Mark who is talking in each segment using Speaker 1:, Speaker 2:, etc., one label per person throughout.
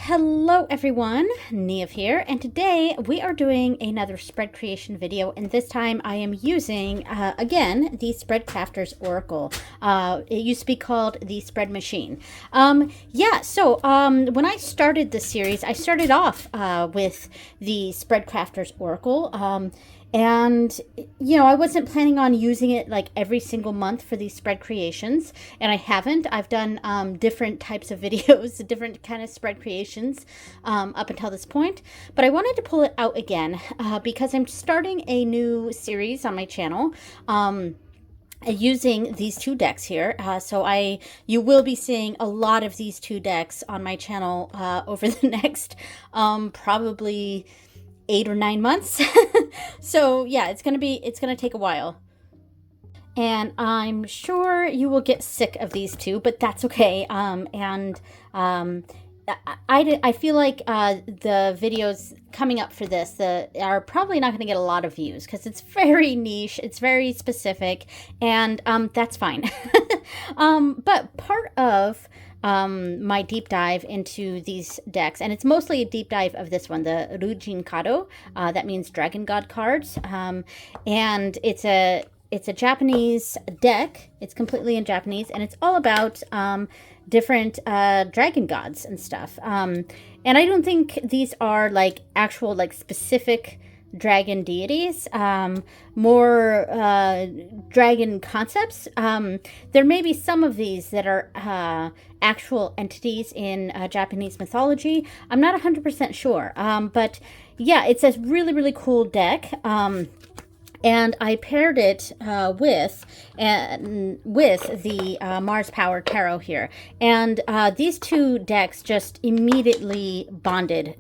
Speaker 1: Hello everyone, Neve here, and today we are doing another spread creation video, and this time I am using, again, the Spread Crafters Oracle. It used to be called the Spread Machine. When I started this series, I started off with the Spread Crafters Oracle, and, you know, I wasn't planning on using it like every single month for these spread creations, and I haven't. I've done different types of videos, different kind of spread creations up until this point. But I wanted to pull it out again because I'm starting a new series on my channel. Using these two decks here. You will be seeing a lot of these two decks on my channel over the next probably 8 or 9 months. So yeah, it's gonna take a while, and I'm sure you will get sick of these two, but that's okay. I feel like the videos coming up for this are probably not going to get a lot of views because it's very niche, it's very specific, and that's fine. But part of my deep dive into these decks, and it's mostly a deep dive of this one, the Ryujin Kado, that means Dragon God cards, and it's a Japanese deck. It's completely in Japanese, and it's all about different dragon gods and stuff. And I don't think these are like actual like specific dragon deities, more dragon concepts. There may be some of these that are actual entities in Japanese mythology. I'm not 100% sure, but yeah, it's a really, really cool deck. And I paired it with the Mars Power Tarot here. And these two decks just immediately bonded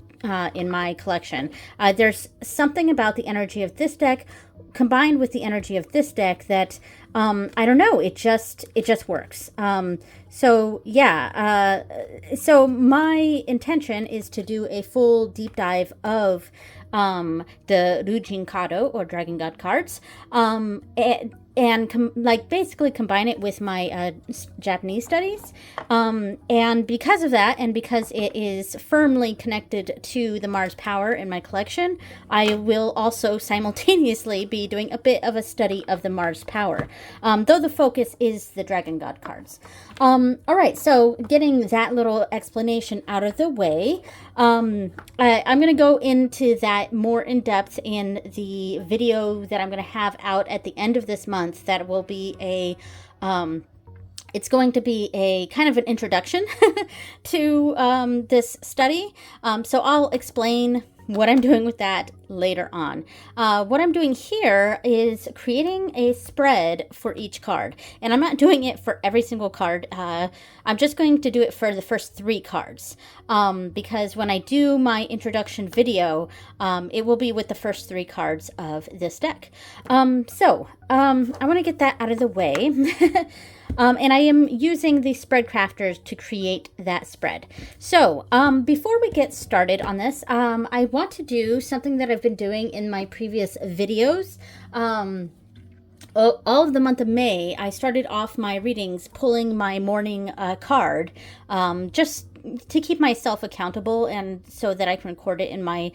Speaker 1: in my collection. There's something about the energy of this deck combined with the energy of this deck that, I don't know, it just works. So my intention is to do a full deep dive of the Ryujin Kado, or Dragon God cards, and basically combine it with my Japanese studies. And because of that, and because it is firmly connected to the Mars Power in my collection, I will also simultaneously be doing a bit of a study of the Mars Power, though the focus is the Dragon God cards. All right, so getting that little explanation out of the way, I'm going to go into that more in depth in the video that I'm going to have out at the end of this month. That will be it's going to be a kind of an introduction to this study. So I'll explain what I'm doing with that later on. What I'm doing here is creating a spread for each card, and I'm not doing it for every single card. I'm just going to do it for the first 3 cards, because when I do my introduction video, it will be with the first 3 cards of this deck. I want to get that out of the way. And I am using the Spread Crafters to create that spread. So, before we get started on this, I want to do something that I've been doing in my previous videos. All of the month of May, I started off my readings pulling my morning card, just to keep myself accountable and so that I can record it in my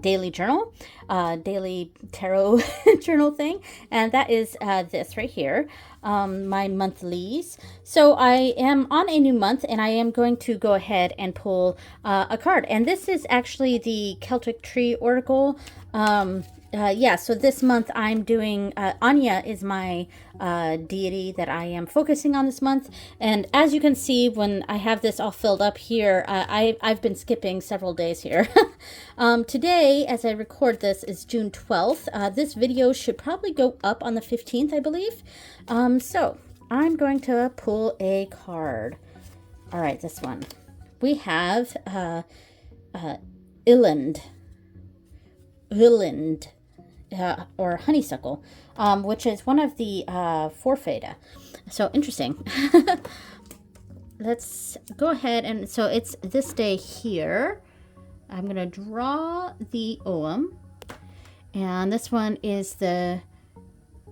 Speaker 1: daily journal, daily tarot journal thing. And that is this right here, my monthlies. So I am on a new month, and I am going to go ahead and pull a card. And this is actually the Celtic Tree Oracle. So this month I'm doing, Anya is my deity that I am focusing on this month. And as you can see, when I have this all filled up here, I've been skipping several days here. Today, as I record this, is June 12th. This video should probably go up on the 15th, I believe. So I'm going to pull a card. All right, this one. We have Iland. Or honeysuckle, which is one of the Forfeda. So interesting. Let's go ahead, and so it's this day here. I'm going to draw the Ogham, and this one is the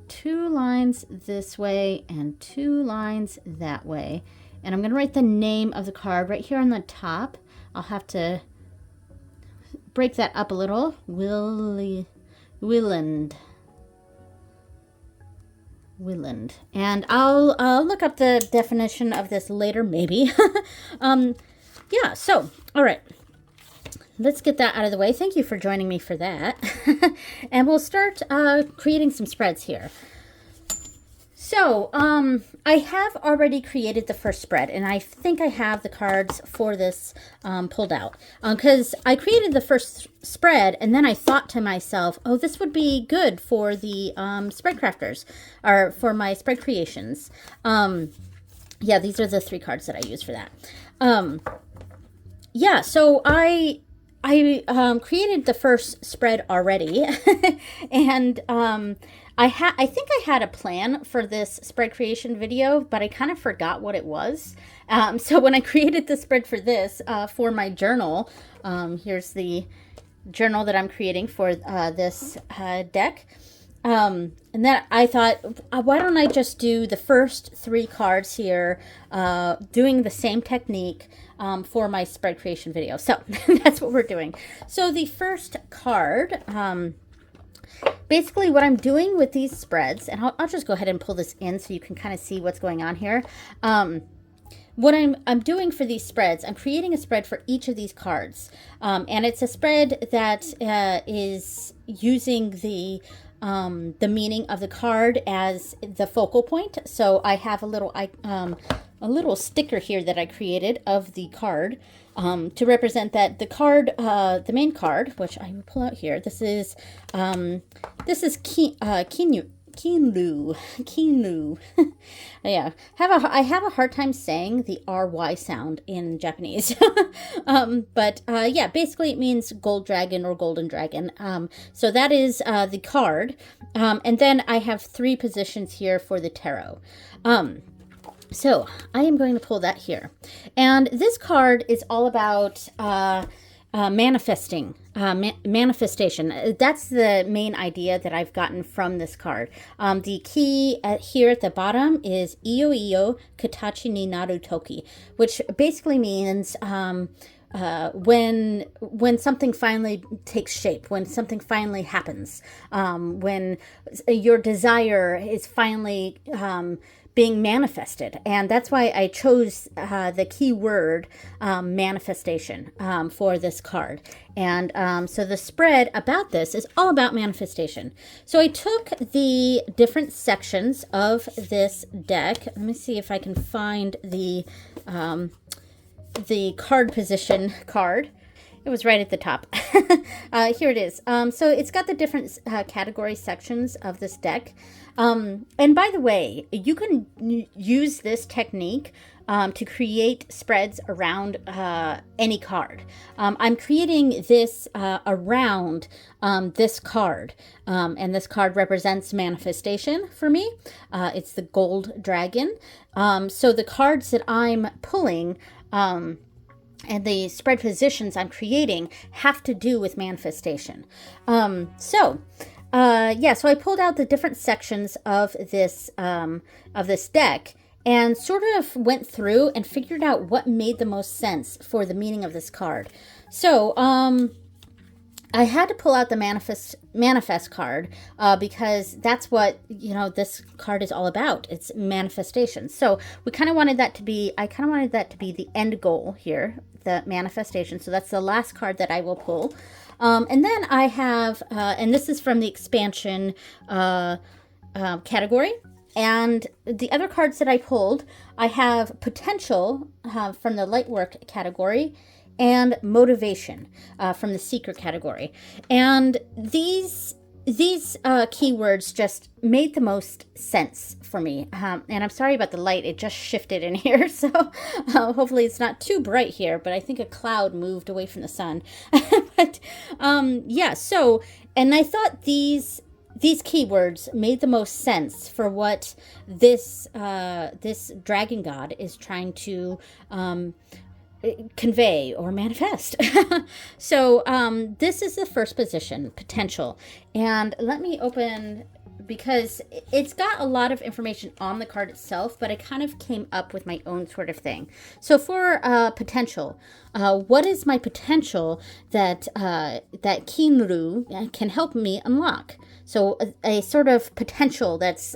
Speaker 1: 2 lines this way and 2 lines that way. And I'm going to write the name of the card right here on the top. I'll have to break that up a little. Willand. And I'll look up the definition of this later, maybe. Yeah, so, all right. Let's get that out of the way. Thank you for joining me for that. And we'll start creating some spreads here. So, I have already created the first spread, and I think I have the cards for this pulled out. Because I created the first spread, and then I thought to myself, oh, this would be good for the spread crafters, or for my spread creations. Yeah, these are the 3 cards that I use for that. Yeah, so I created the first spread already, and I think I had a plan for this spread creation video, but I kind of forgot what it was. So when I created the spread for this, for my journal, here's the journal that I'm creating for this deck. And then I thought, why don't I just do the first 3 cards here, doing the same technique for my spread creation video. So that's what we're doing. So the first card, basically what I'm doing with these spreads, and I'll just go ahead and pull this in so you can kind of see what's going on here. What I'm doing for these spreads, I'm creating a spread for each of these cards. And it's a spread that is using the meaning of the card as the focal point. So I have a little sticker here that I created of the card to represent that the card, the main card, which I will pull out here. This is Kinlu. Yeah, I have a hard time saying the RY sound in Japanese. But yeah, basically it means gold dragon or golden dragon. So that is the card. And then I have 3 positions here for the tarot. So I am going to pull that here. And this card is all about manifestation. That's the main idea that I've gotten from this card. The key here at the bottom is Iyo Iyo Katachi ni Naru Toki, which basically means when something finally takes shape, when something finally happens, when your desire is finally being manifested. And that's why I chose the key word manifestation for this card. And so the spread about this is all about manifestation. So I took the different sections of this deck. Let me see if I can find the card position card. It was right at the top. Here it is. So it's got the different category sections of this deck. And by the way, you can use this technique to create spreads around any card. I'm creating this around this card. And this card represents manifestation for me. It's the gold dragon. So the cards that I'm pulling and the spread positions I'm creating have to do with manifestation. So I pulled out the different sections of this deck and sort of went through and figured out what made the most sense for the meaning of this card. So I had to pull out the manifest card because that's what, this card is all about. It's manifestation. So I kind of wanted that to be the end goal here, the manifestation. So that's the last card that I will pull. And then I have, and this is from the expansion category. And the other cards that I pulled, I have potential from the lightwork category and motivation from the seeker category. And these keywords just made the most sense for me. And I'm sorry about the light. It just shifted in here. So hopefully it's not too bright here, but I think a cloud moved away from the sun. But yeah, so, and I thought these keywords made the most sense for what this dragon god is trying to convey or manifest. So this is the first position, potential. And let me open because it's got a lot of information on the card itself, but I kind of came up with my own sort of thing. So for potential, what is my potential that that Kinru can help me unlock? So a sort of potential that's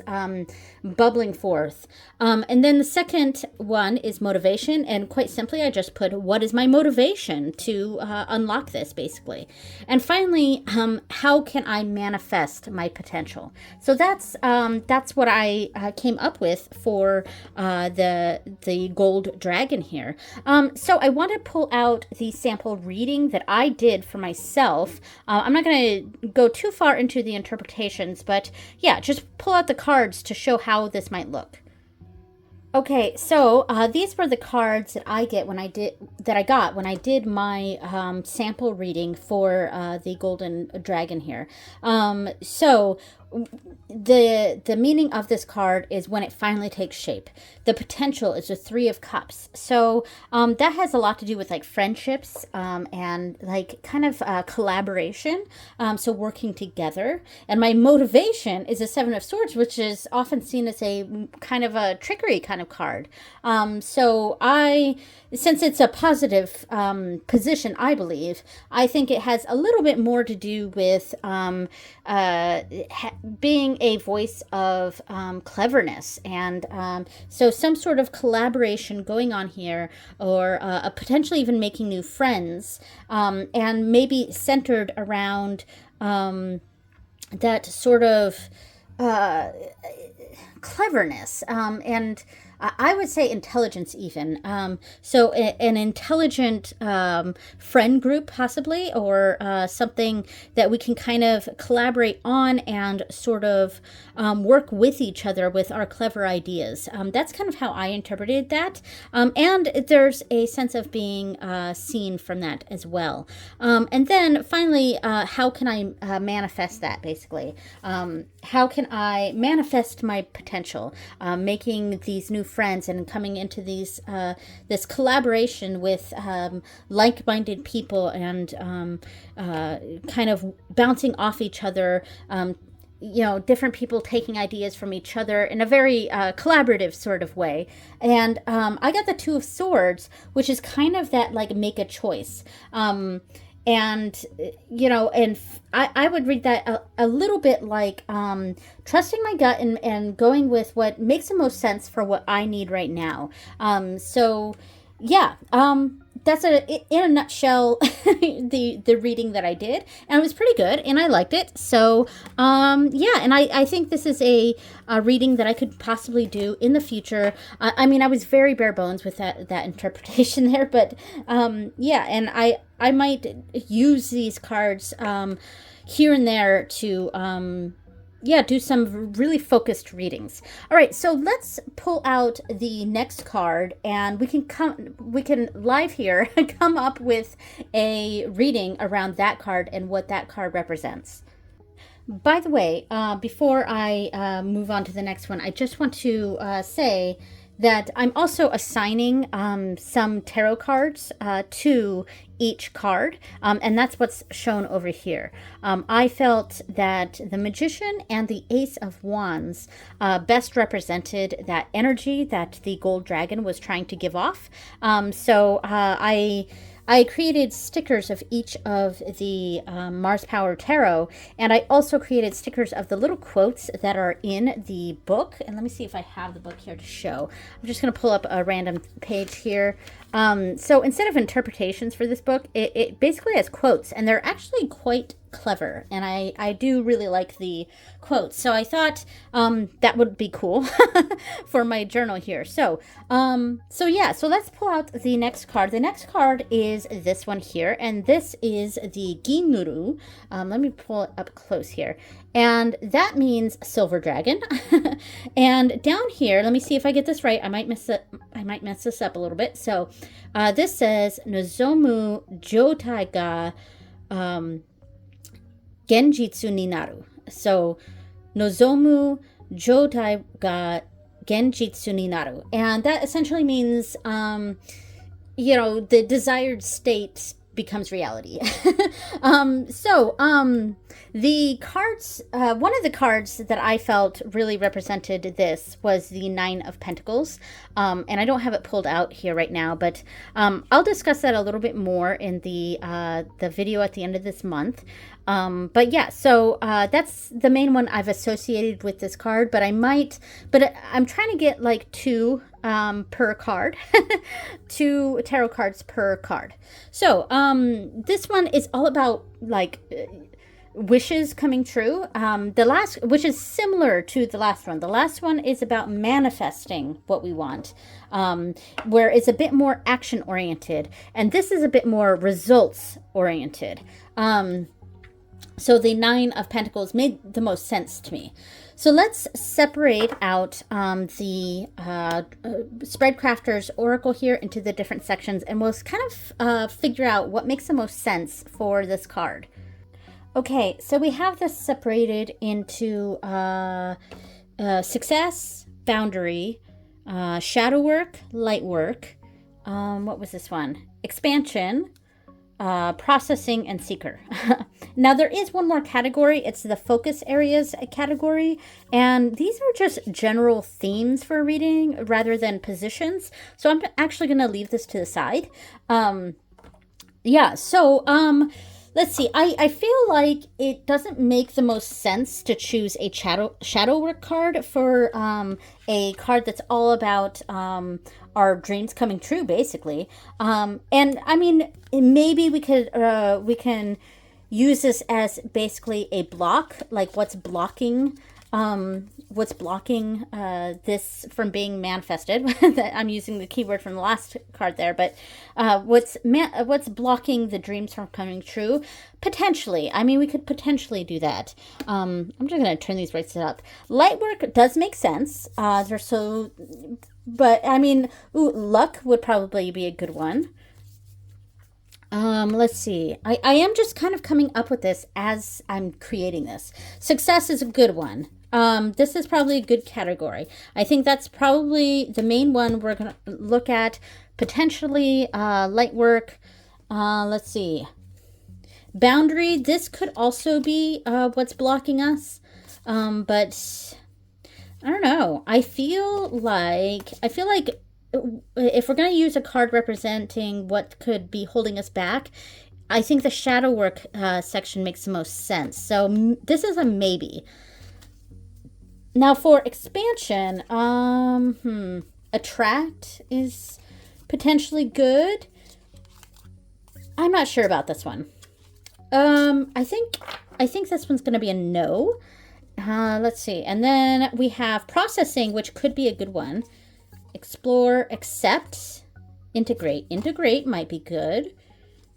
Speaker 1: bubbling forth. And then the second one is motivation. And quite simply, I just put, what is my motivation to unlock this, basically? And finally, how can I manifest my potential? So that's what I came up with for the gold dragon here. So I want to pull out the sample reading that I did for myself. I'm not going to go too far into the interpretations, but yeah, just pull out the cards to show how this might look. Okay, so these were the cards that I got when I did my sample reading for the golden dragon here. So the meaning of this card is when it finally takes shape. The potential is the 3 of Cups. So that has a lot to do with like friendships and like kind of collaboration. So working together. And my motivation is a 7 of Swords, which is often seen as a kind of a trickery kind of card. So since it's a positive position, I believe, I think it has a little bit more to do with being a voice of cleverness, and so some sort of collaboration going on here, or potentially even making new friends, and maybe centered around that sort of cleverness, and I would say intelligence even. So an intelligent friend group possibly, or something that we can kind of collaborate on and sort of work with each other with our clever ideas. That's kind of how I interpreted that. And there's a sense of being seen from that as well. And then finally, how can I manifest that basically? How can I manifest my potential? Making these new friends and coming into these this collaboration with like-minded people, and kind of bouncing off each other, different people taking ideas from each other in a very collaborative sort of way. And I got the 2 of Swords, which is kind of that like make a choice. And, I would read that a little bit like trusting my gut and going with what makes the most sense for what I need right now. So, yeah, that's in a nutshell the reading that I did, and it was pretty good, and I liked it. So yeah, and I think this is a reading that I could possibly do in the future. I mean, I was very bare bones with that interpretation there, but yeah, and I might use these cards here and there to do some really focused readings. All right, so let's pull out the next card, and we can live here come up with a reading around that card and what that card represents. By the way, before I move on to the next one, I just want to say that I'm also assigning some tarot cards to each card, and that's what's shown over here. I felt that the Magician and the Ace of Wands best represented that energy that the gold dragon was trying to give off. So I created stickers of each of the Mars Power Tarot, and I also created stickers of the little quotes that are in the book. And let me see if I have the book here to show. I'm just going to pull up a random page here. So instead of interpretations for this book, it basically has quotes, and they're actually quite clever, and I do really like the quotes. So I thought that would be cool for my journal here. So yeah, so let's pull out the next card. The next card is this one here, and this is the Ginuru. Let me pull it up close here. And that means silver dragon. And down here, let me see if I get this right. I might mess this up a little bit. So this says Nozomu Jotai ga Genjitsu ni naru. So Nozomu Jotai ga Genjitsu ni naru. And that essentially means the desired state becomes reality. The cards, one of the cards that I felt really represented this was the Nine of Pentacles. And I don't have it pulled out here right now, but I'll discuss that a little bit more in the video at the end of this month. But yeah, so that's the main one I've associated with this card, but I'm trying to get like 2 per card, 2 tarot cards per card. So this one is all about like wishes coming true. Which is similar to the last one. The last one is about manifesting what we want, where it's a bit more action oriented, and this is a bit more results oriented. So the Nine of Pentacles made the most sense to me. So let's separate out the Spreadcrafters Oracle here into the different sections, and we'll kind of figure out what makes the most sense for this card. Okay, so we have this separated into success, boundary, shadow work, light work. What was this one? Expansion, processing, and seeker. Now there is one more category. It's the focus areas category, and these are just general themes for reading rather than positions. So I'm actually going to leave this to the side. Let's see. I feel like it doesn't make the most sense to choose a shadow work card for a card that's all about our dreams coming true, basically. And I mean, maybe we can use this as basically a block, like what's blocking this from being manifested. I'm using the keyword from the last card there, but what's blocking the dreams from coming true? Potentially. I mean, we could potentially do that. I'm just going to turn these rates up. Light work does make sense. But I mean, luck would probably be a good one. Let's see. I am just kind of coming up with this as I'm creating this. Success is a good one. This is probably a good category. I think that's probably the main one we're going to look at. Potentially light work. Let's see. Boundary. This could also be what's blocking us. But I don't know. I feel like if we're going to use a card representing what could be holding us back, I think the shadow work section makes the most sense. So this is a maybe. Now for expansion, attract is potentially good. I'm not sure about this one. I think this one's going to be a no. Let's see. And then we have processing, which could be a good one. Explore, accept, integrate. Integrate might be good.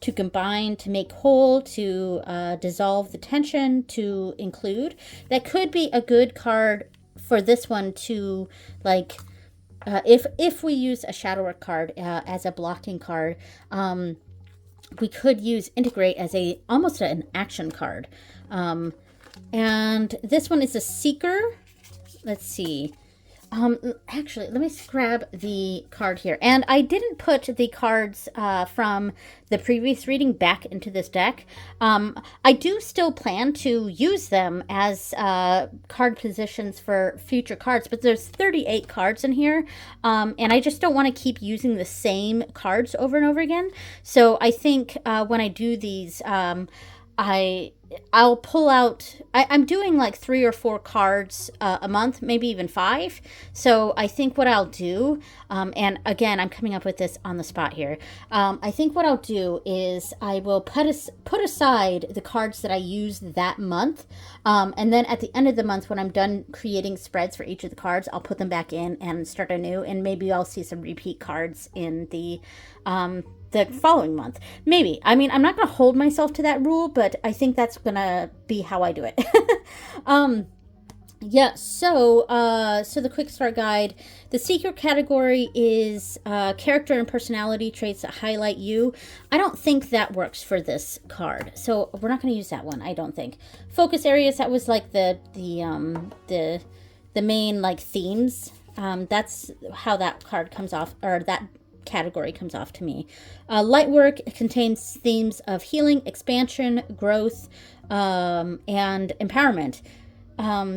Speaker 1: To combine, to make whole, to dissolve the tension, to include. That could be a good card for this one to, like, if we use a shadow work card as a blocking card, we could use integrate as almost an action card. And this one is a seeker. Let's see. Actually, let me grab the card here. And I didn't put the cards from the previous reading back into this deck. I do still plan to use them as card positions for future cards, but there's 38 cards in here, and I just don't want to keep using the same cards over and over again. So I think when I do these, I'll pull out, I'm doing like 3 or 4 cards a month, maybe even 5. So I think what I'll do, and again, I'm coming up with this on the spot here. I think what I'll do is I will put aside the cards that I used that month. And then at the end of the month, when I'm done creating spreads for each of the cards, I'll put them back in and start anew. And maybe I'll see some repeat cards in the following month. Maybe. I mean, I'm not going to hold myself to that rule, but I think that's going to be how I do it. Yeah, so the quick start guide, the seeker category is character and personality traits that highlight you. I don't think that works for this card, so we're not going to use that one, I don't think. Focus areas, that was like the main like themes. That's how that card comes off, or that category comes off to me. Light work contains themes of healing, expansion, growth, and empowerment,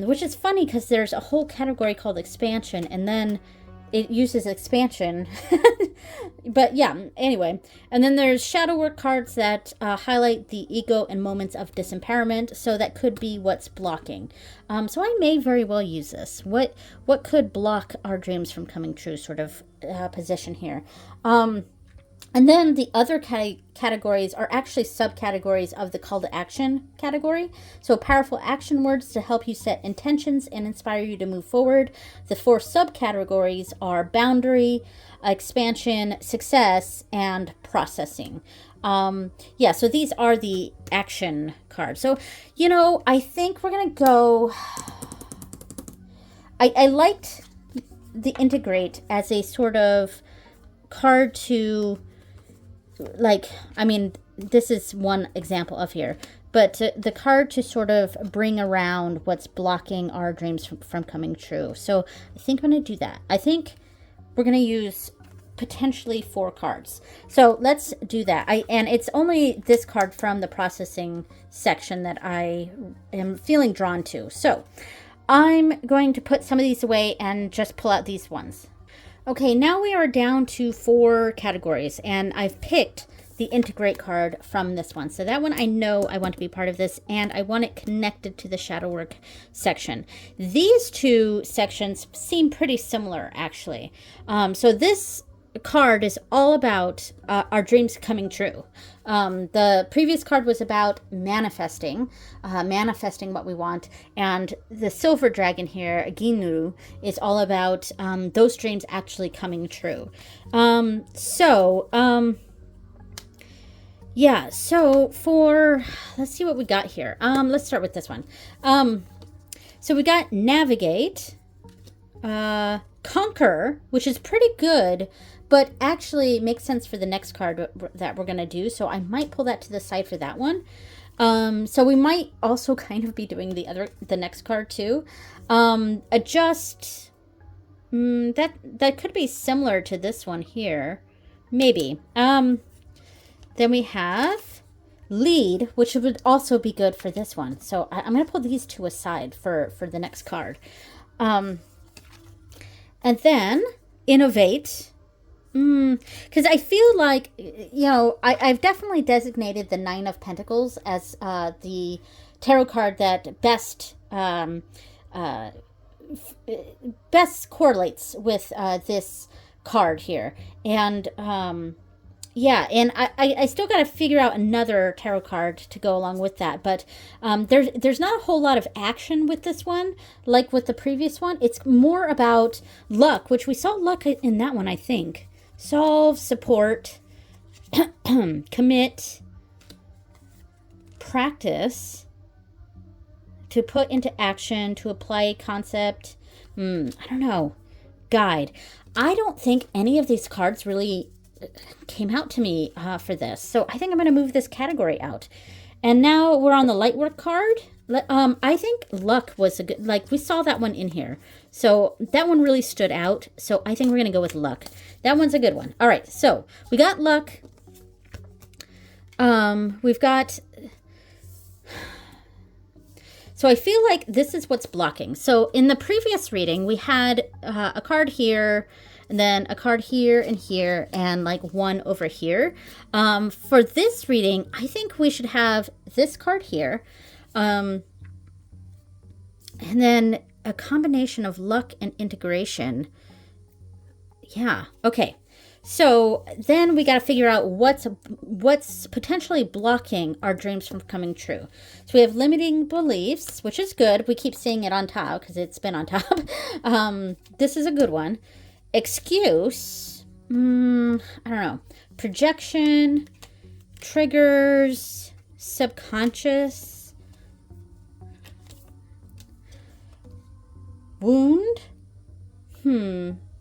Speaker 1: which is funny because there's a whole category called expansion, and then it uses expansion. But yeah, anyway. And then there's shadow work cards that highlight the ego and moments of disempowerment. So that could be what's blocking. So I may very well use this. What could block our dreams from coming true sort of position here. And then the other categories are actually subcategories of the call to action category. So powerful action words to help you set intentions and inspire you to move forward. The 4 subcategories are boundary, expansion, success, and processing. Yeah, so these are the action cards. So, you know, I think we're going to go... I liked the integrate as a sort of card to... like, I mean, this is one example of here, but the card to sort of bring around what's blocking our dreams from coming true. So I think I'm going to do that. I think we're going to use potentially 4 cards. So let's do that. And it's only this card from the processing section that I am feeling drawn to. So I'm going to put some of these away and just pull out these ones. Okay, now we are down to 4 categories, and I've picked the integrate card from this one. So that one I know I want to be part of this, and I want it connected to the shadow work section. These 2 sections seem pretty similar, actually. So this card is all about our dreams coming true. The previous card was about manifesting what we want, and the silver dragon here, Ginu, is all about those dreams actually coming true. Yeah, so let's see what we got here. Let's start with this one. So we got navigate, conquer, which is pretty good, but actually makes sense for the next card that we're going to do. So I might pull that to the side for that one. So we might also kind of be doing the next card too. Adjust. That could be similar to this one here. Maybe. Then we have lead, which would also be good for this one. So I'm going to pull these 2 aside for the next card. And then innovate. Because I feel like, you know, I've definitely designated the 9 of Pentacles as the tarot card that best correlates with this card here. And yeah, and I still got to figure out another tarot card to go along with that. But there's not a whole lot of action with this one, like with the previous one. It's more about luck, which we saw luck in that one, I think. Solve, support, commit, practice, to put into action, to apply a concept. I don't know. Guide. I don't think any of these cards really came out to me for this. So I think I'm going to move this category out. And now we're on the Lightwork card. I think luck was a good, like we saw that one in here. So that one really stood out. So I think we're going to go with luck. That one's a good one. All right. So we got luck. We've got, so I feel like this is what's blocking. So in the previous reading, we had a card here, and then a card here and here, and like one over here. For this reading, I think we should have this card here. And then a combination of luck and integration. Yeah. Okay. So then we got to figure out what's potentially blocking our dreams from coming true. So we have limiting beliefs, which is good. We keep seeing it on top because it's been on top. This is a good one. Excuse. I don't know. Projection. Triggers. Subconscious. Wound.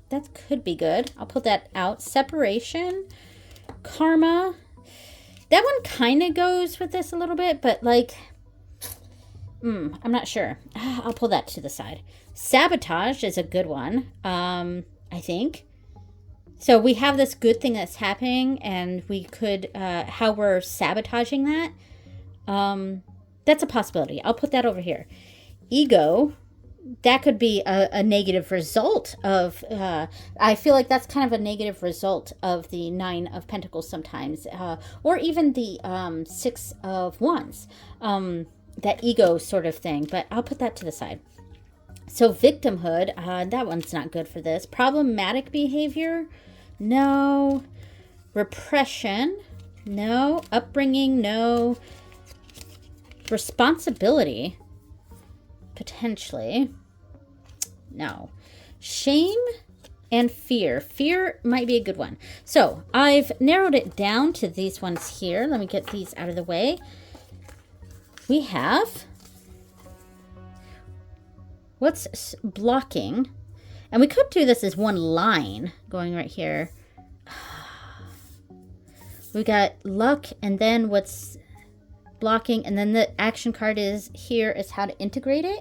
Speaker 1: That could be good. I'll put that out. Separation. Karma. That one kind of goes with this a little bit, but like, I'm not sure. I'll pull that to the side. Sabotage is a good one. I think. So we have this good thing that's happening, and we could, how we're sabotaging that. That's a possibility. I'll put that over here. Ego, that could be a negative result of, I feel like that's kind of a negative result of the Nine of Pentacles sometimes, or even the Six of Wands, that ego sort of thing, but I'll put that to the side. So victimhood, that one's not good for this. Problematic behavior, no. Repression, no. Upbringing, no. Responsibility, potentially, no. Shame and fear. Fear might be a good one. So I've narrowed it down to these ones here. Let me get these out of the way. We have, what's blocking? And we could do this as one line going right here. We got luck, and then what's blocking, and then the action card is here is how to integrate it.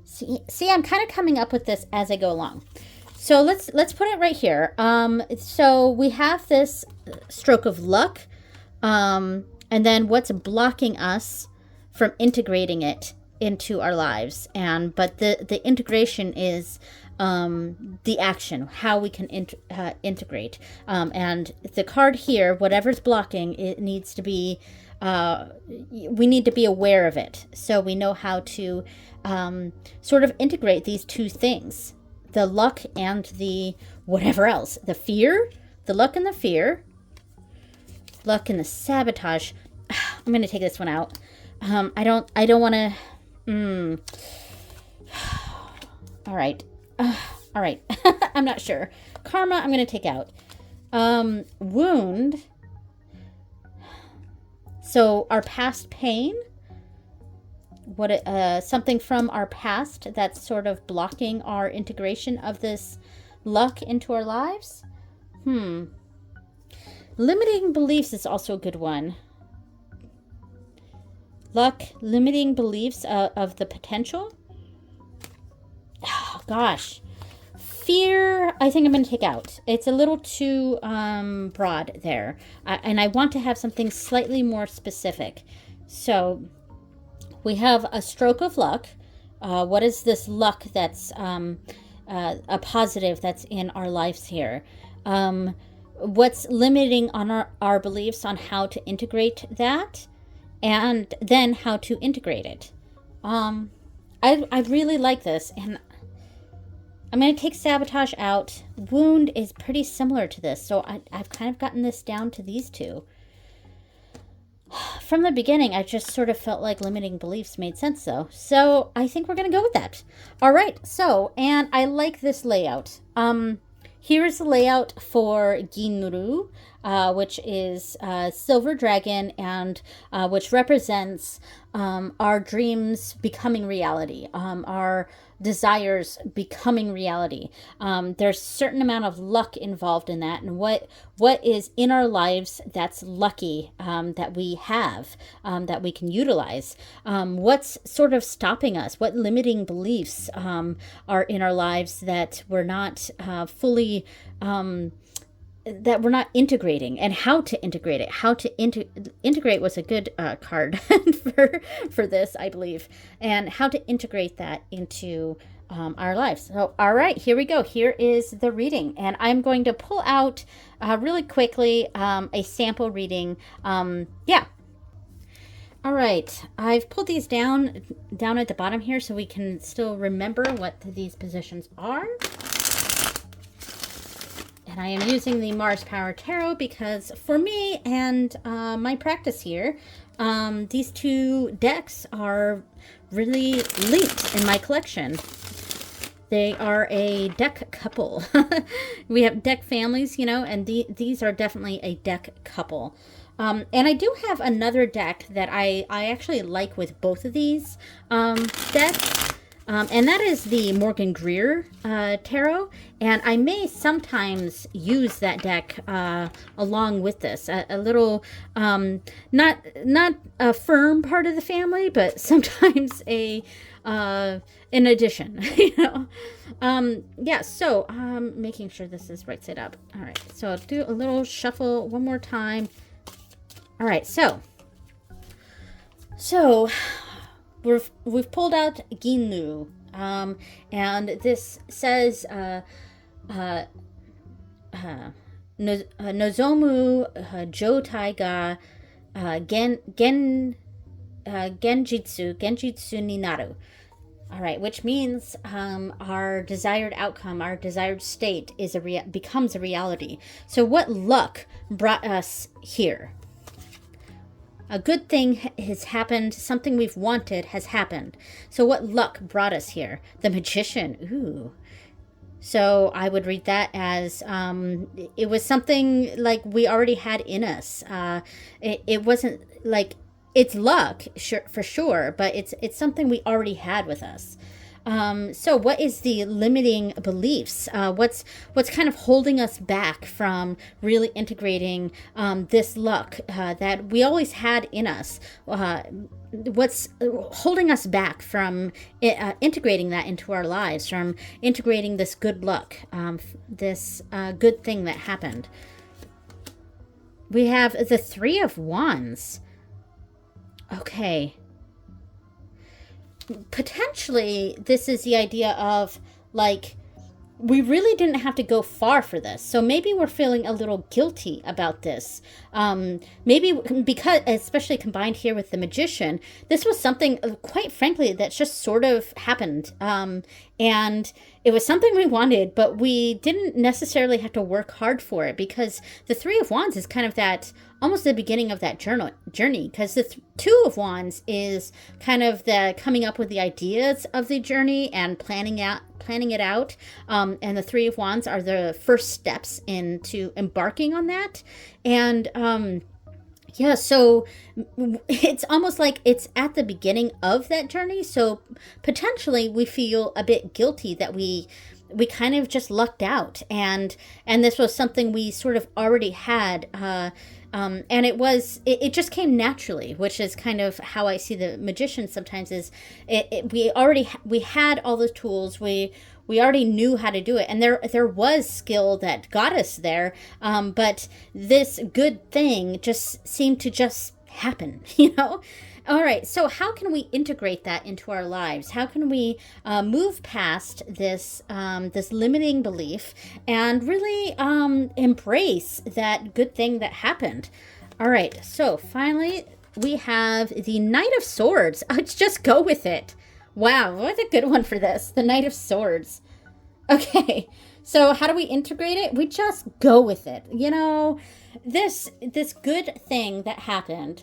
Speaker 1: See, I'm kind of coming up with this as I go along. So let's put it right here. So we have this stroke of luck, and then what's blocking us from integrating it into our lives. But the integration is the action, how we can integrate. And the card here, whatever's blocking, it needs to be, we need to be aware of it, so we know how to sort of integrate these two things, the luck and the whatever else, the fear, the luck and the fear, luck and the sabotage. I'm going to take this one out. I don't want to, all right. All right. I'm not sure. Karma, I'm going to take out. Wound. So our past pain, something from our past that's sort of blocking our integration of this luck into our lives. Limiting beliefs is also a good one. Luck, limiting beliefs of the potential. Oh, gosh. Fear, I think I'm going to take out. It's a little too broad there. And I want to have something slightly more specific. So we have a stroke of luck. What is this luck that's a positive that's in our lives here? What's limiting on our beliefs on how to integrate that? And then how to integrate it. I really like this, and I'm going to take sabotage out. Wound is pretty similar to this, so I've kind of gotten this down to these two. From the beginning, I just sort of felt like limiting beliefs made sense, though. So I think we're going to go with that. All right, so, and I like this layout. Here's the layout for Ginru, which is Silver Dragon, and which represents our dreams becoming reality, our desires becoming reality. There's a certain amount of luck involved in that, and what is in our lives that's lucky, that we have, that we can utilize. What's sort of stopping us? What limiting beliefs are in our lives that we're not fully that we're not integrating, and how to integrate it. How to integrate was a good card for this, I believe, and how to integrate that into our lives. So, all right, here we go. Here is the reading, and I'm going to pull out really quickly a sample reading. Yeah. All right, I've pulled these down at the bottom here so we can still remember what these positions are. And I am using the Mars Power Tarot because for me and my practice here, these two decks are really linked in my collection. They are a deck couple. We have deck families, you know, and these are definitely a deck couple. And I do have another deck that I actually like with both of these decks. and that is the Morgan Greer tarot. And I may sometimes use that deck along with this, a little not a firm part of the family, but sometimes a in addition, you know. Yeah, so making sure this is right side up. All right, so I'll do a little shuffle one more time. All right, so we've pulled out Ginru, and this says Nozomu Jotai ga Genjitsu ni naru. All right, which means our desired outcome, our desired state becomes a reality. So what luck brought us here? A good thing has happened. Something we've wanted has happened. So what luck brought us here? The Magician. Ooh. So I would read that as it was something like we already had in us. It wasn't like it's luck, for sure, but it's something we already had with us. So what is the limiting beliefs? What's kind of holding us back from really integrating this luck that we always had in us? What's holding us back from integrating that into our lives, from integrating this good luck, this good thing that happened? We have the Three of Wands. Okay. Potentially, this is the idea of, like, we really didn't have to go far for this. So maybe we're feeling a little guilty about this. Maybe because, especially combined here with the Magician, this was something, quite frankly, that just sort of happened. And it was something we wanted, but we didn't necessarily have to work hard for it, because the Three of Wands is kind of that, almost the beginning of that journey, because the Two of Wands is kind of the coming up with the ideas of the journey and planning it out, and the Three of Wands are the first steps into embarking on that. And yeah, so it's almost like it's at the beginning of that journey. So potentially we feel a bit guilty that we kind of just lucked out, and this was something we sort of already had, and it just came naturally, which is kind of how I see the Magician sometimes. Is we had all the tools, we already knew how to do it, and there was skill that got us there, but this good thing just seemed to just happen, you know. All right, so how can we integrate that into our lives? How can we move past this this limiting belief and really embrace that good thing that happened? All right, so finally we have the Knight of Swords. Let's just go with it. Wow, what a good one for this, the Knight of Swords. Okay, so how do we integrate it? We just go with it. You know, this good thing that happened,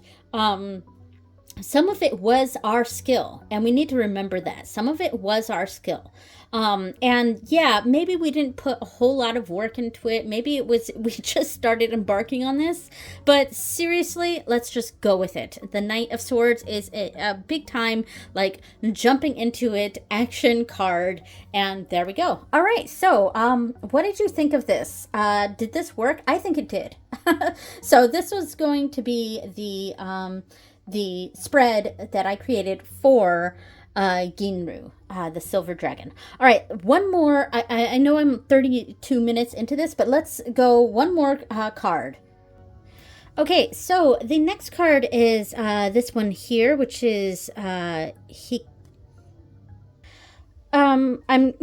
Speaker 1: some of it was our skill, and we need to remember that. Some of it was our skill. And yeah, maybe we didn't put a whole lot of work into it. Maybe it was, we just started embarking on this, but seriously, let's just go with it. The Knight of Swords is a big time, like, jumping into it action card, and there we go. All right, so what did you think of this? Did this work? I think it did. So this was going to be the spread that I created for Ginru, the Silver Dragon. All right, one more. I know I'm 32 minutes into this, but let's go one more card. Okay, so the next card is this one here, which is I'm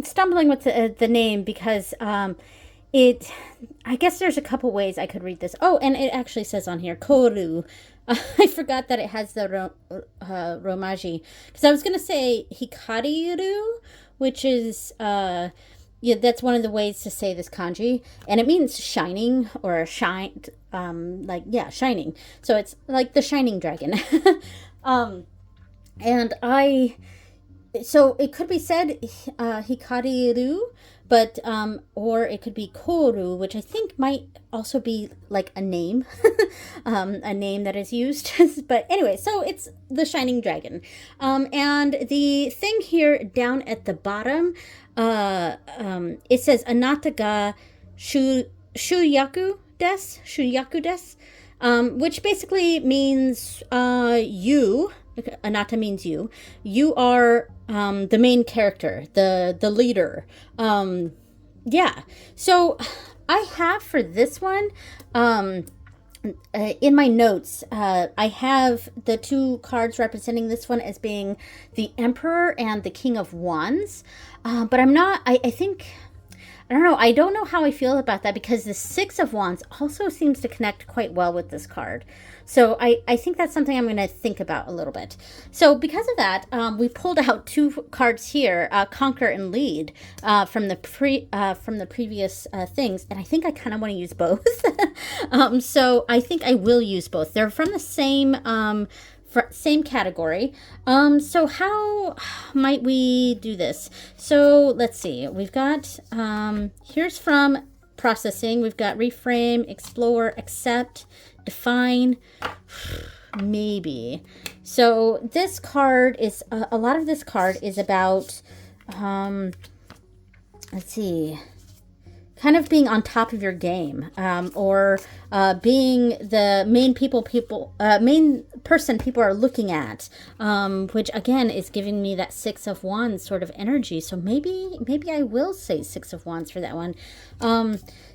Speaker 1: stumbling with the name because I guess there's a couple ways I could read this. Oh, and it actually says on here, Koru. I forgot that it has the Romaji. Because I was going to say Hikariru, which is, yeah, that's one of the ways to say this kanji. And it means shining or shine, like, yeah, shining. So it's like the shining dragon. And So it could be said hikariru, but or it could be koru, which I think might also be like a name, a name that is used. But anyway, so it's the shining dragon, and the thing here down at the bottom, it says anata ga shuyaku des, which basically means you. Anata means you. You are the main character, the leader. Yeah. So I have for this one, in my notes, I have the two cards representing this one as being the Emperor and the King of Wands. But I'm not, I think, I don't know. I don't know how I feel about that because the Six of Wands also seems to connect quite well with this card. So I think that's something I'm going to think about a little bit. So because of that, we pulled out two cards here, Conquer and Lead, from the previous things, and I think I kind of want to use both. So I think I will use both. They're from the same category. So how might we do this? So let's see. We've got here's from processing. We've got reframe, explore, accept, define, maybe. So this card is a lot of this card is about let's see, kind of being on top of your game, or being the main person people are looking at, which again is giving me that Six of Wands sort of energy. So maybe I will say Six of Wands for that one.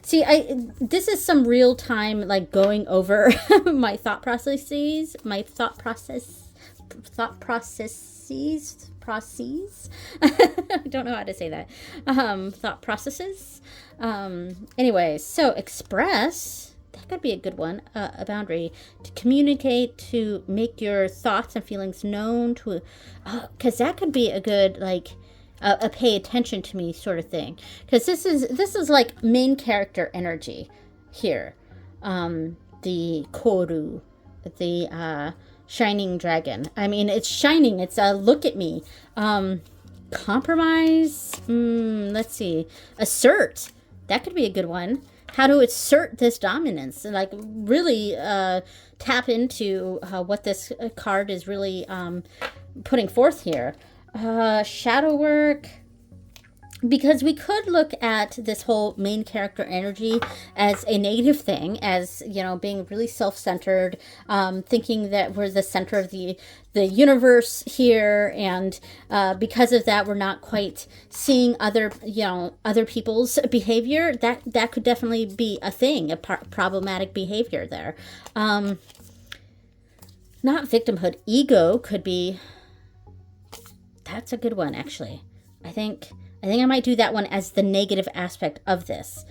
Speaker 1: See, this is some real time like going over my thought processes. I don't know how to say that. Thought processes. Anyway, so express, that could be a good one. A boundary to communicate, to make your thoughts and feelings known, to, because that could be a good like a pay attention to me sort of thing. Because this is like main character energy here. The koru, the shining dragon. I mean, it's shining. It's a look at me. Compromise. Let's see. Assert. That could be a good one. How to assert this dominance and like really tap into what this card is really putting forth here. Shadow work. Because we could look at this whole main character energy as a negative thing, as, you know, being really self-centered, thinking that we're the center of the universe here, and because of that, we're not quite seeing other people's behavior. That could definitely be a thing, a problematic behavior there. Not victimhood. Ego could be. That's a good one, actually. I think I might do that one as the negative aspect of this.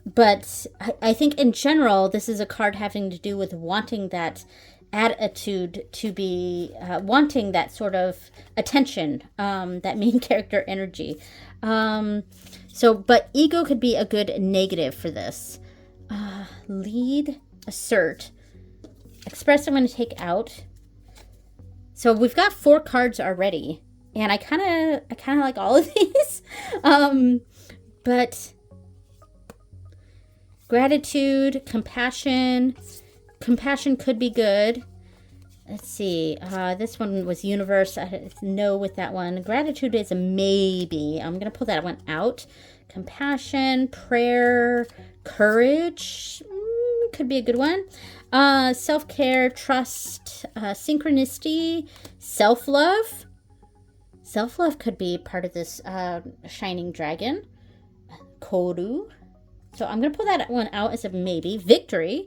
Speaker 1: But I think in general, this is a card having to do with wanting that attitude to be, wanting that sort of attention, that main character energy. But ego could be a good negative for this. Lead, assert, express I'm going to take out. So we've got 4 cards already. And I kind of like all of these. But gratitude, compassion could be good. Let's see. This one was universe. I no with that one. Gratitude is a maybe. I'm going to pull that one out. Compassion, prayer, courage could be a good one. Self-care, trust, synchronicity, self-love. Self-love could be part of this shining dragon. Koru. So I'm going to pull that one out as a maybe. Victory.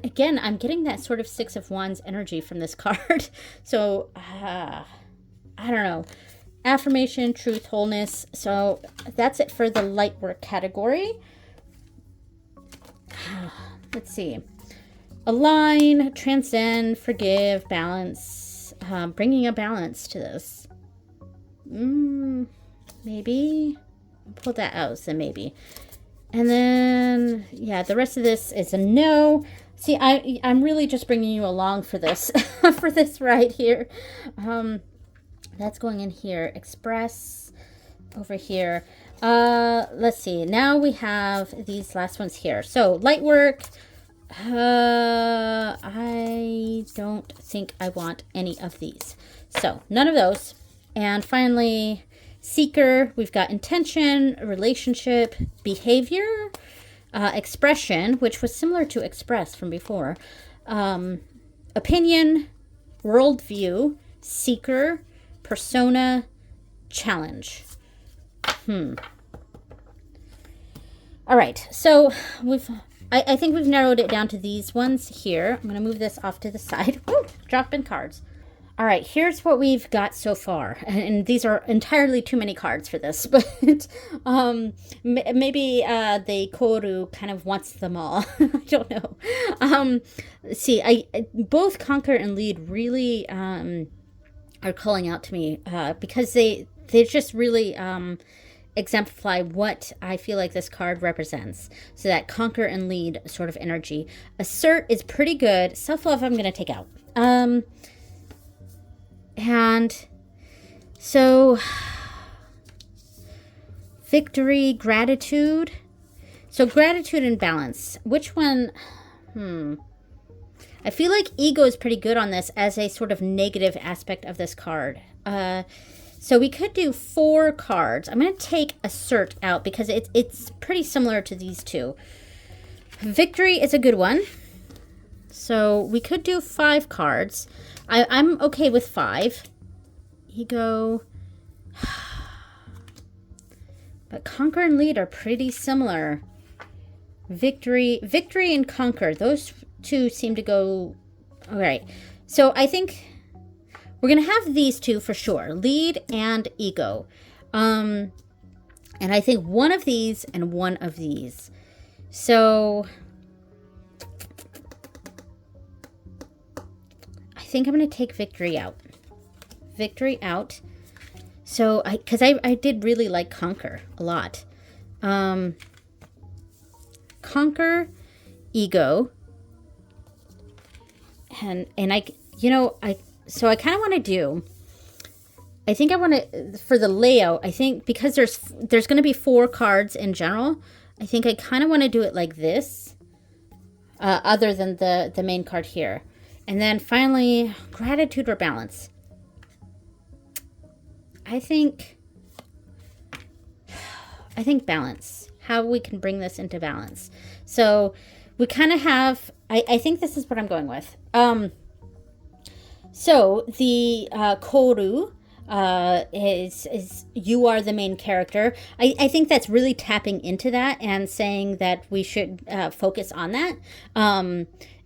Speaker 1: Again, I'm getting that sort of Six of Wands energy from this card. So, I don't know. Affirmation, truth, wholeness. So that's it for the light work category. Let's see. Align, transcend, forgive, balance. Bringing a balance to this. Maybe. I'll pull that out as a maybe. And then, yeah, the rest of this is a no. See, I'm really just bringing you along for this, for this right here. That's going in here. Express over here. Let's see. Now we have these last ones here. So light work. I don't think I want any of these. So none of those. And finally, seeker. We've got intention, relationship, behavior, expression, which was similar to express from before. Opinion, worldview, seeker, persona, challenge. All right, so I think we've narrowed it down to these ones here. I'm going to move this off to the side. Woo, dropping cards. All right, here's what we've got so far. And these are entirely too many cards for this, but maybe the Koru kind of wants them all. I don't know. See, both Conquer and Lead really are calling out to me because they just really exemplify what I feel like this card represents. So that Conquer and Lead sort of energy. Assert is pretty good. Self-love I'm going to take out. And so victory, gratitude. So gratitude and balance. Which one? I feel like ego is pretty good on this as a sort of negative aspect of this card. So we could do 4 cards. I'm going to take assert out because it's pretty similar to these two. Victory is a good one. So we could do 5 cards. I'm okay with 5. Ego. But Conquer and Lead are pretty similar. Victory and Conquer. Those two seem to go... All right. So I think we're going to have these two for sure. Lead and Ego. And I think one of these and one of these. So... I think I'm going to take victory out. Victory out. So, because I did really like Conquer a lot. Conquer, Ego. And so I kind of want to do, I think I want to, for the layout, I think because there's going to be 4 cards in general, I think I kind of want to do it like this, other than the main card here. And then finally, gratitude or balance. I think balance. How we can bring this into balance. So we kind of have, I think this is what I'm going with. So the Koru is you are the main character. I think that's really tapping into that and saying that we should focus on that.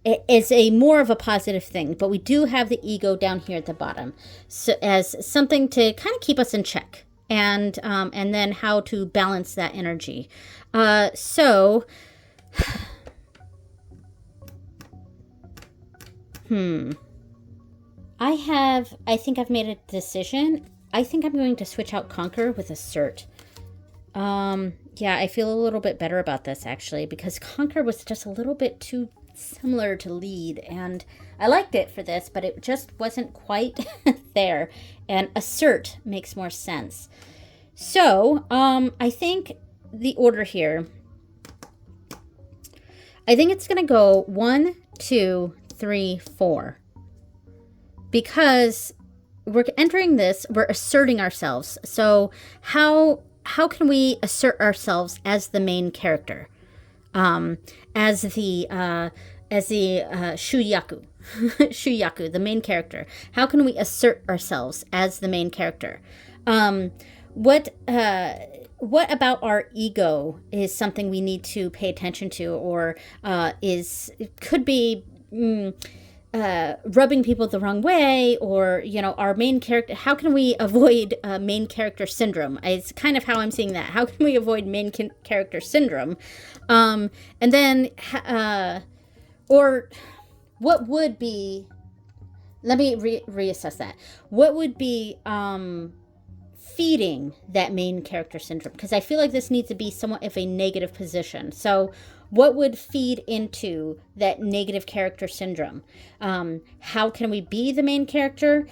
Speaker 1: It's a more of a positive thing, but we do have the ego down here at the bottom, so as something to kind of keep us in check, and then how to balance that energy. So, I think I've made a decision. I think I'm going to switch out Conquer with Assert. Yeah, I feel a little bit better about this actually, because Conquer was just a little bit too similar to Lead, and I liked it for this, but it just wasn't quite there, and Assert makes more sense. So I think the order here, I think it's gonna go 1, 2, 3, 4, because we're entering this, we're asserting ourselves. So how can we assert ourselves as the main character? As the Shuyaku, Shuyaku, the main character. How can we assert ourselves as the main character? What about our ego is something we need to pay attention to, or could be rubbing people the wrong way, or our main character. How can we avoid main character syndrome? It's kind of how I'm seeing that. How can we avoid main character syndrome? And then or what would be, let me reassess that. What would be feeding that main character syndrome? Because I feel like this needs to be somewhat of a negative position. So what would feed into that negative character syndrome? How can we be the main character?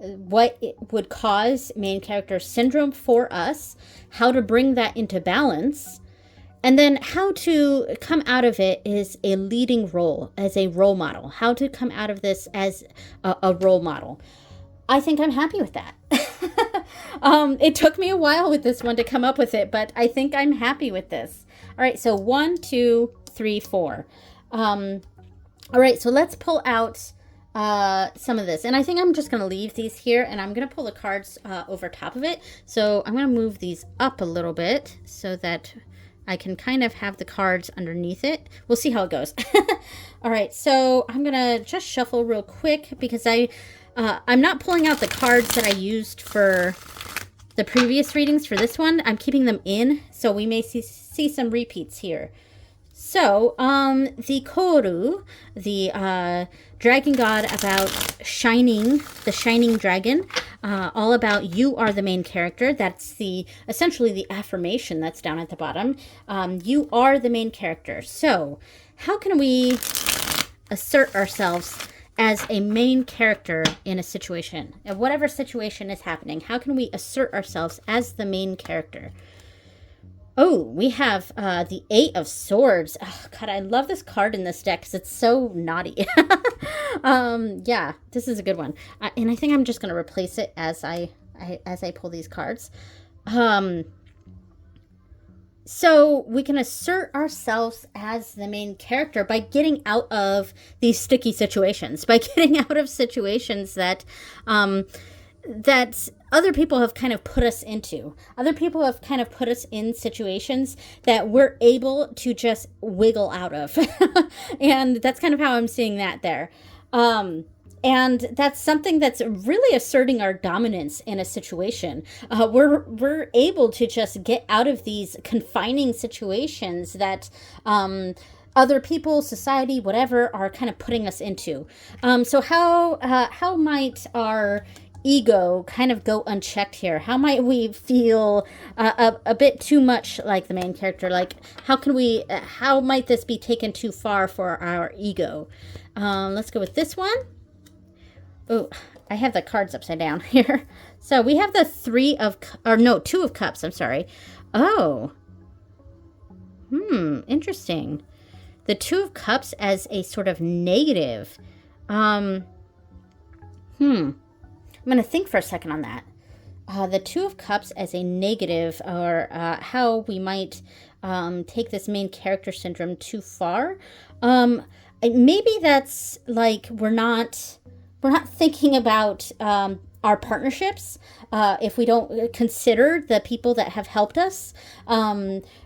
Speaker 1: what it would cause main character syndrome for us, how to bring that into balance, and then how to come out of it is a leading role, as a role model, how to come out of this as a role model. I think I'm happy with that. It took me a while with this one to come up with it, but I think I'm happy with this. All right, so 1, 2, 3, 4. All right, so let's pull out some of this. And I think I'm just going to leave these here, and I'm going to pull the cards over top of it. So I'm going to move these up a little bit so that I can kind of have the cards underneath it. We'll see how it goes. All right, so I'm going to just shuffle real quick because I'm not pulling out the cards that I used for the previous readings for this one. I'm keeping them in, so we may see some repeats here. So, the Koru, the dragon god about the shining dragon, all about you are the main character. That's essentially the affirmation that's down at the bottom. You are the main character. So, how can we assert ourselves as a main character in a situation? Whatever situation is happening, how can we assert ourselves as the main character? Oh, we have the 8 of Swords. Oh, God, I love this card in this deck because it's so naughty. Yeah, this is a good one. And I think I'm just going to replace it as I pull these cards. So we can assert ourselves as the main character by getting out of these sticky situations, by getting out of situations that that other people have kind of put us into. Other people have kind of put us in situations that we're able to just wiggle out of. And that's kind of how I'm seeing that there. And that's something that's really asserting our dominance in a situation. We're able to just get out of these confining situations that other people, society, whatever, are kind of putting us into. So how might our ego kind of go unchecked here? How might we feel a bit too much like the main character? Like, how might this be taken too far for our ego? Let's go with this one. Oh, I have the cards upside down here. So we have the 2 of Cups, I'm sorry. Oh. Interesting. The 2 of Cups as a sort of negative. I'm going to think for a second on that. The 2 of Cups as a negative, or how we might take this main character syndrome too far. Maybe that's like we're not thinking about our partnerships. If we don't consider the people that have helped us,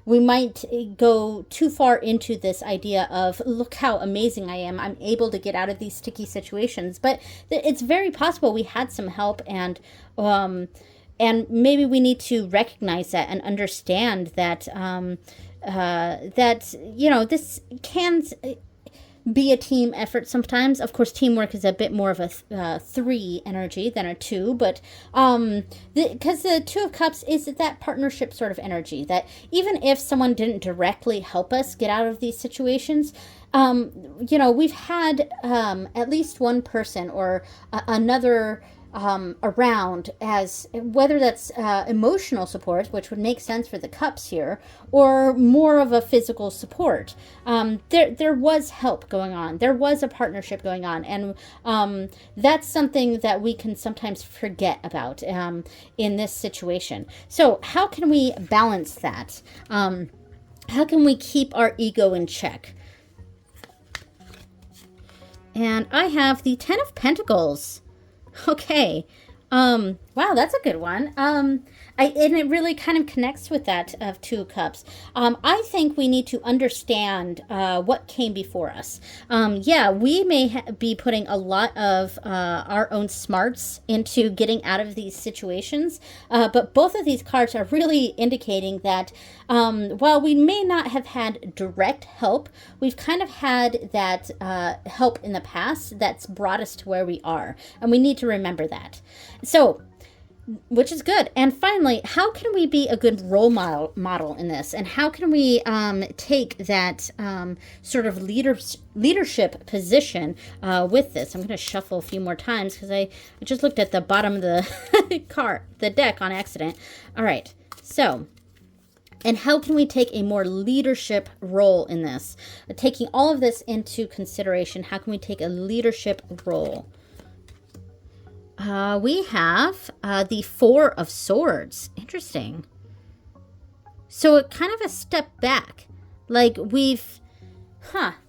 Speaker 1: we might go too far into this idea of, look how amazing I am. I'm able to get out of these sticky situations. But it's very possible we had some help, and maybe we need to recognize that and understand that this can be a team effort sometimes. Of course, teamwork is a bit more of a 3 energy than a 2, but because the 2 of Cups is that partnership sort of energy, that even if someone didn't directly help us get out of these situations, we've had at least one person or another around, as whether that's emotional support, which would make sense for the Cups here, or more of a physical support. There was help going on. There was a partnership going on, and that's something that we can sometimes forget about in this situation. So how can we balance that? How can we keep our ego in check? And I have the 10 of Pentacles. Okay. Wow, that's a good one. And it really kind of connects with that of 2 of Cups. I think we need to understand what came before us. Yeah, we may be putting a lot of our own smarts into getting out of these situations, but both of these cards are really indicating that while we may not have had direct help, we've kind of had that help in the past that's brought us to where we are, and we need to remember that. So which is good. And finally, how can we be a good role model in this? And how can we take that sort of leadership position with this? I'm going to shuffle a few more times because I just looked at the bottom of the the deck on accident. All right, so... And how can we take a more leadership role in this? Taking all of this into consideration, how can we take a leadership role? We have the Four of Swords. Interesting. So it kind of a step back. Like we've...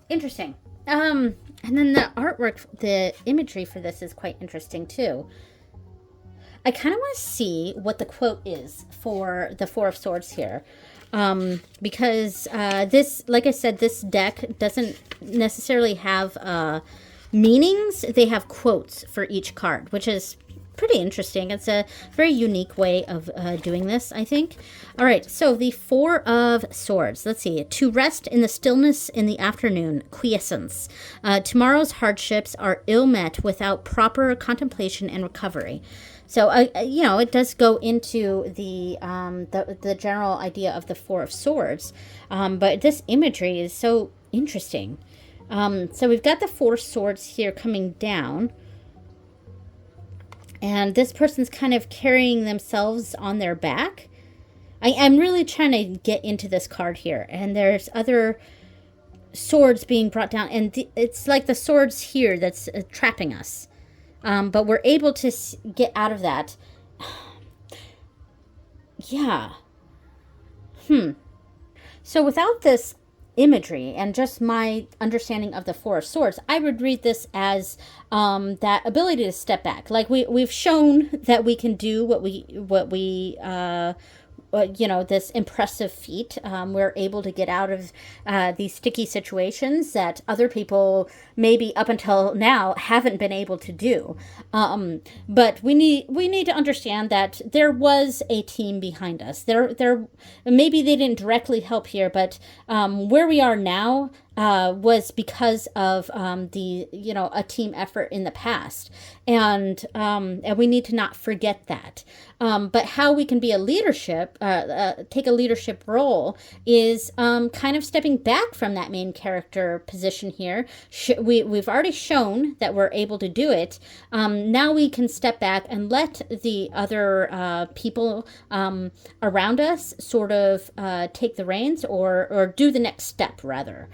Speaker 1: interesting. And then the artwork, the imagery for this is quite interesting too. I kind of want to see what the quote is for the Four of Swords here. Because this, like I said, this deck doesn't necessarily have meanings. They have quotes for each card, which is pretty interesting. It's a very unique way of doing this, I think. All right, so the Four of Swords. Let's see. To rest in the stillness in the afternoon, quiescence. Tomorrow's hardships are ill met without proper contemplation and recovery. So, you know, it does go into the general idea of the Four of Swords. But this imagery is so interesting. So we've got the Four Swords here coming down. And this person's kind of carrying themselves on their back. I'm really trying to get into this card here. And there's other swords being brought down. And it's like the swords here that's trapping us. But we're able to get out of that. Yeah. So without this imagery and just my understanding of the Four of Swords, I would read this as that ability to step back. Like we've shown that we can do what we you know, this impressive feat. We're able to get out of these sticky situations that other people maybe up until now haven't been able to do. But we need to understand that there was a team behind us. There maybe they didn't directly help here, but where we are now was because of a team effort in the past, and we need to not forget that. But how we can be a leadership, take a leadership role, is kind of stepping back from that main character position here. We've already shown that we're able to do it. Now we can step back and let the other people around us sort of take the reins or do the next step rather.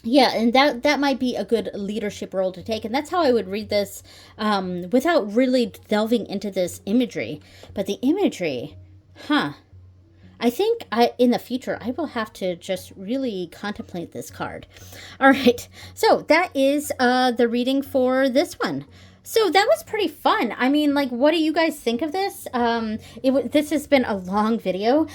Speaker 1: Yeah, and that might be a good leadership role to take. And that's how I would read this without really delving into this imagery. But the imagery, I think in the future, I will have to just really contemplate this card. All right, so that is the reading for this one. So that was pretty fun. I mean, like, what do you guys think of this? This has been a long video,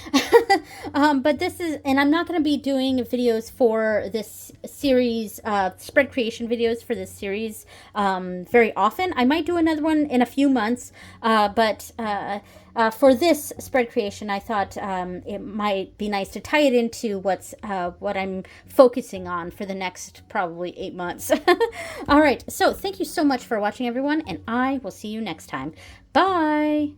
Speaker 1: but this is, and I'm not going to be doing videos for this series, spread creation videos for this series very often. I might do another one in a few months, but for this spread creation, I thought it might be nice to tie it into what I'm focusing on for the next probably 8 months. All right, so thank you so much for watching, everyone, and I will see you next time. Bye!